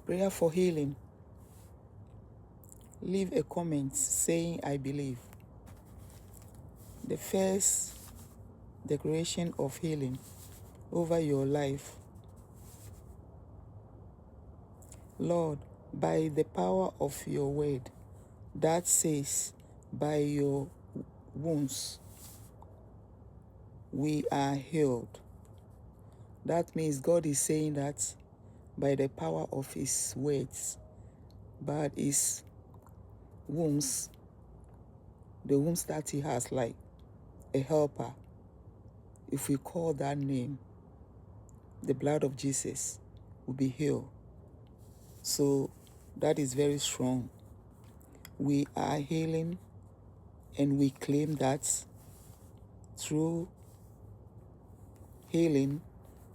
Prayer for healing. Leave a comment saying, I believe. The first declaration of healing over your life. Lord, by the power of your word that says, by your wounds we are healed. That means God is saying that by the power of his words, by his wounds, the wounds that he has, like a helper, if we call that name, the blood of Jesus will be healed. So that is very strong. We are healing, and we claim that through healing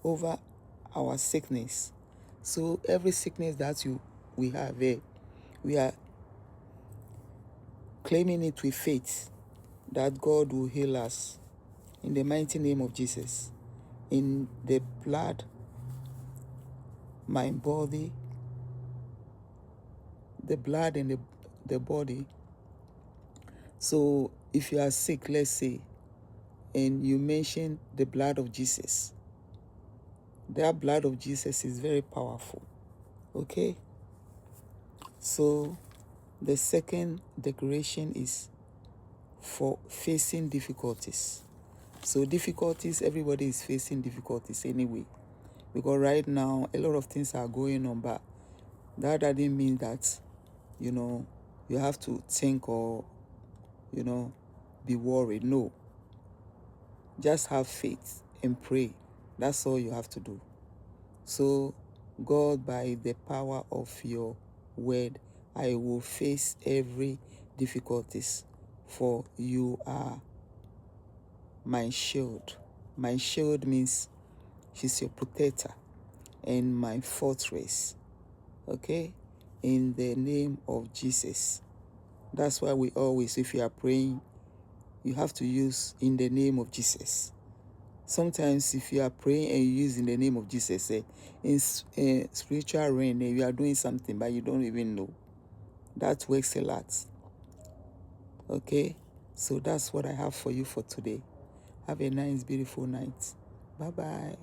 over our sickness. So every sickness that we have here, we are claiming it with faith that God will heal us in the mighty name of Jesus. In the blood, my body, the blood and the body. So if you are sick, let's say, and you mention the blood of Jesus, that blood of Jesus is very powerful. Okay? So the second declaration is for facing difficulties. So difficulties, everybody is facing difficulties anyway. Because right now, a lot of things are going on, but that doesn't mean that, you have to think or, be worried. No. Just have faith and pray. That's all you have to do. So, God, by the power of your word, I will face every difficulties, for you are my shield. My shield means she's your protector and my fortress. Okay? In the name of Jesus. That's why we always, if you are praying, you have to use in the name of Jesus. Sometimes if you are praying and you use in the name of Jesus, in spiritual realm, you are doing something, but you don't even know. That works a lot. Okay? So that's what I have for you for today. Have a nice, beautiful night. Bye-bye.